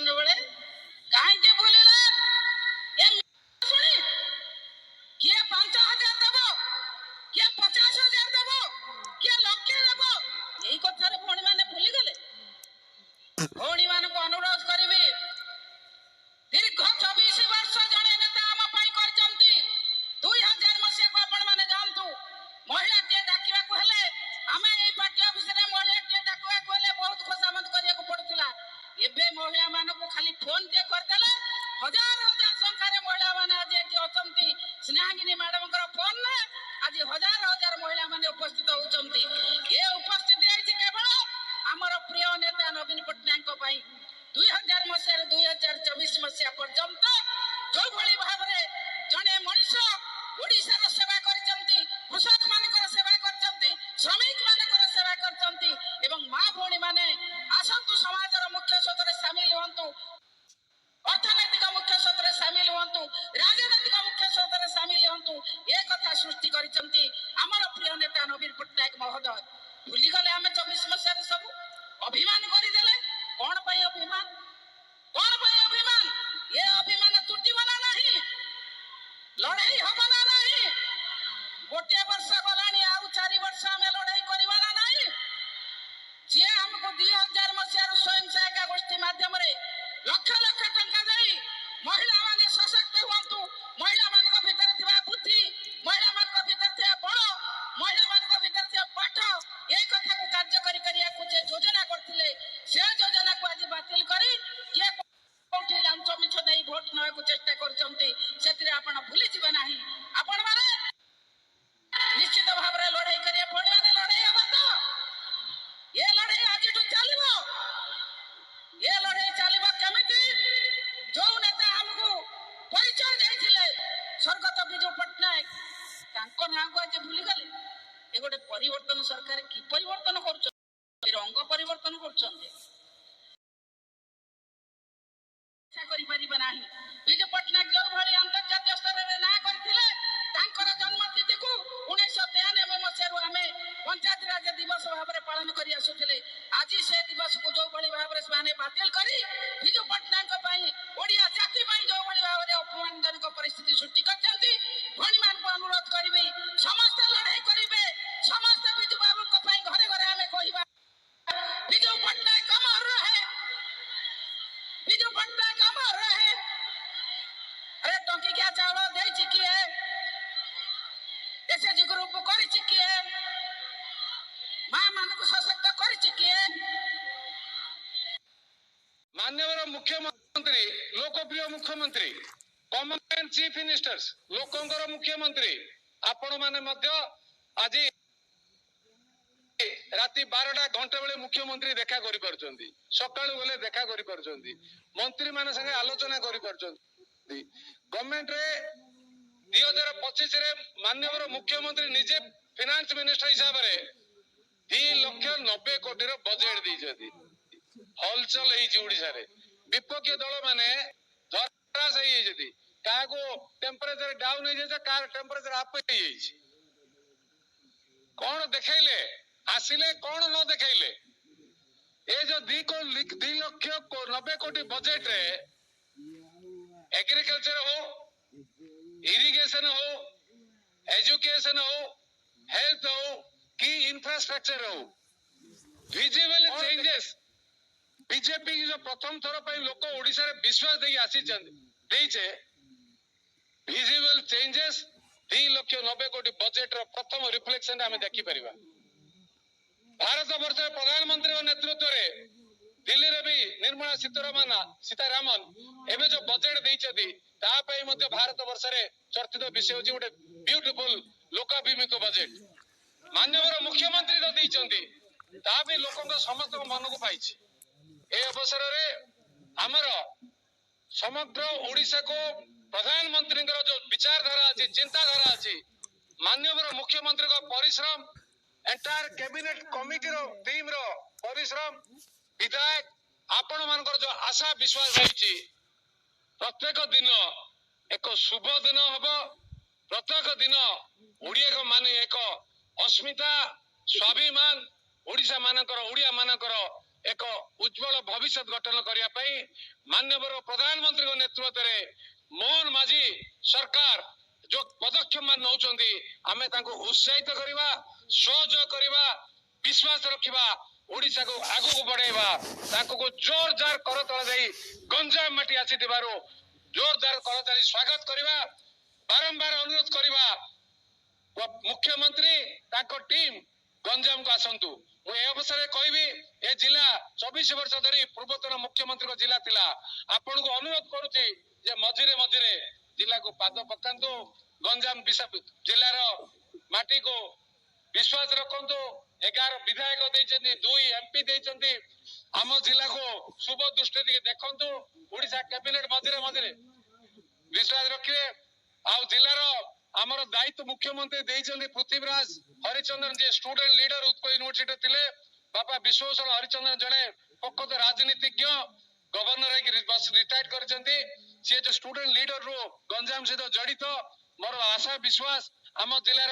election बेले कहीं भूलिले शुणी किए 5,000 देव किए 50,000 देव किए लक्षे देव यही कथार भौणी मैंने भूलीगले भौणी मान को अनुरोध करी दीर्घ 24 वर्ष जड़े नेता आम 2000 मसीहा को आपण मैंने जानतु महिला टे डाकिबा को हेले आमे एई पार्टी ऑफिस रे महिला टे डाकिबा को हेले बहुत खोसामत करिया को पड़ुतिला एबे महिला मान को खाली फोन टे कर देले हजार हजार संख्या रे महिला माने आज एटी अचंती स्नेहागिनी मैडम कर फोन ने आज हजार हजार महिला माने उपस्थित होचंती ए उपस्थिति आइछि केवल हमर प्रिय नेता नवीन पटनायक को पई 2000 मसीहा रे 2024 मसीहा पर्यंत जो भली भाबरे जने मनुष्य ओडिसा रो सेवा करचंती कृषक मानकर सेवा करचंती श्रमिक मानकर सेवा करचंती एवं मां भौणी माने आसंतु समाज रो मुख्य स्रोत रे शामिल होंतु अर्थनैतिक मुख्य स्रोत रे शामिल होंतु राजनैतिक मुख्य स्रोत रे शामिल होंतु ए कथा सृष्टि करचंती हमर प्रिय नेता नवीन पटनायक महोदय भूली गले हमें 24 मसीहा रे सब अभिमान करि देले कोन पई अभिमान ये अभिमान टूटिबला नहीं लड़ाई हबला नहीं गोटे वर्ष गलानी आउ 4 वर्ष हमें लड़ाई करिवाला नहीं जे हमको 2000 मसीहा रो स्वयं सहायता गोष्ठी माध्यम रे लक्ष लक्ष टंका देई महिला माने सशक्त होंतु महिला मान को भीतर थिबा बुद्धि महिला मान को भीतर थिबा बळ महिला मान को भीतर थिबा पाठ ए कथा को कार्यकारी करिया को जे योजना करथिले से योजना को आज बातिल करी के कोठी लांच मिछ देई भोट नय को चेष्टा करचंती सेतिरे आपण भूली जिबा नाही आपण माने निश्चित भाव रे लड़ाई करिया भोट माने लड़ाई हबा तो ये लड़ाई आज तो चलिबो ये लड़ाई चलिबो केमिति जो नेता हमको परिचय देथिले स्वर्गत बिजू पटनायक तांको नाम को आज भूली गले ए गोटे परिवर्तन सरकार की परिवर्तन करछ रंग परिवर्तन करछन्ते करि परिबा नाही बिजू पटनायक जो भली अंतर्जातीय स्तर रे ना करथिले तांकर जन्मतिथि को 1993 मसीहा रु हमें पंचायत राज दिवस भाव रे पालन करि आसुथिले आज से दिवस को जो भली भाव रे माने बातिल करी बिजू पटनायक पई ओडिया जाति पई जो भली भाव रे अपमानजनक परिस्थिति सृष्टि करछन्ती भणी मान को अनुरोध करिबे समस्त लड़ाई करिबे समस्त बिजू बाबू को पई घरे घरे हमें कहिबा बिजू पटनायक अमर रहे बिजू पटनायक अमर रहे अरे टंकी क्या चावल दे चिकी है एसएजी ग्रुप करी चिकी है मां मान को सशक्त करी चिकी है माननीय मुख्यमंत्री लोकप्रिय मुख्यमंत्री कॉमन मैन चीफ मिनिस्टर्स लोकंकर मुख्यमंत्री आपण माने मध्य आज राति 12टा घंटे बेले मुख्यमंत्री देखा करि परचंती सकाळु गले देखा करि परचंती मंत्री माने संगे आलोचना करि परचंती गवर्नमेंट रे 2025 रे माननीय मुख्यमंत्री निजे फाइनेंस मिनिस्टर हिसाब रे 2,90 कोटी रो बजेट दैछथि हलचल हेछि ओडिसा रे विपक्ष दल माने धरास हेइ जेति काको टेम्परेचर डाउन हेइ जे कार टेम्परेचर अप हेइ जेछि कोन देखाइले आसिले कोन न देखाइले ए जो 2,90 कोटी बजेट रे एग्रीकल्चर हो इरिगेशन हो एजुकेशन हो हेल्थ हो की इंफ्रास्ट्रक्चर हो विजिबल चेंजेस बीजेपी जो प्रथम थर पर लोक ओडिसा रे विश्वास दे आसी देइछे विजिबल चेंजेस 2,90 कोटी बजेट रो प्रथम रिफ्लेक्शन हमें देखि परिबा भारत वर्ष प्रधानमंत्री नेतृत्व रे दिल्ली रे भी निर्मला सीतारामन एबे जो बजेट देइछथि ता पई मध्ये भारत वर्ष रे चर्चित विषय होछि गोटे ब्यूटीफुल लोकाभिमुख बजेट माननीय मुख्यमंत्री तो देइछन्ति ता भी लोकन समस्त मन को पाइछि ए अवसर रे हमर समग्र ओडिसा को प्रधानमंत्री जो विचारधारा अछि चिंताधारा अछि माननीय मुख्यमंत्री को परिश्रम एंटायर कैबिनेट कमिटी रो टीम रो परिश्रम विधायक आपण मानकर जो आशा विश्वास रहिछि प्रत्येक दिन एक शुभ दिन हबो प्रत्येक दिन ओडिया माने एक अस्मिता स्वाभिमान ओडिसा मानकर ओडिया मानकर एक उज्जवल भविष्य गठन करने माननीय प्रधानमंत्री नेतृत्व में मोहन माझी सरकार जो पदक्षेप नौकरी आम उत्साहित करवा सहयोग करवा विश्वास रखा ओडिशा को आगू बढ़ेवा जोरदार करतल दे गंजाम माटी आसी जोरदार करताली स्वागत करवा बारंबार अनुरोध करवा मुख्यमंत्री टीम गंजाम को आसतु मुझे अवसर में कहबी ए जिला 24 वर्ष धरी पूर्वतन मुख्यमंत्री को जिला थिला आपण को अनुरोध करुच्ची जे मझिरे मझिरे जिला को पाद पकांतु गंजाम जिलार माटी को विश्वास रखंतु 11 विधायक देइछन्ती 2 एमपी देइछन्ती आम जिला को शुभ दृष्टि देखंतु ओडिशा कैबिनेट मझिरे मझिरे विश्वास रखिए आ जिलार आमर दायित्व मुख्यमंत्री देइछन्ती पृथ्वीराज हरिचंद्रन जे स्टूडेंट लीडर उत्कल यूनिवर्सिटी थिले बापा विश्वभूषण हरिचंद्रन जने प्रकृत राजनीतिज्ञ गवर्नर रिटायर्ड करछन्ती से जो स्टूडेंट लीडर रो गंजाम सहित जड़ित मोर आशा विश्वास आम जिलार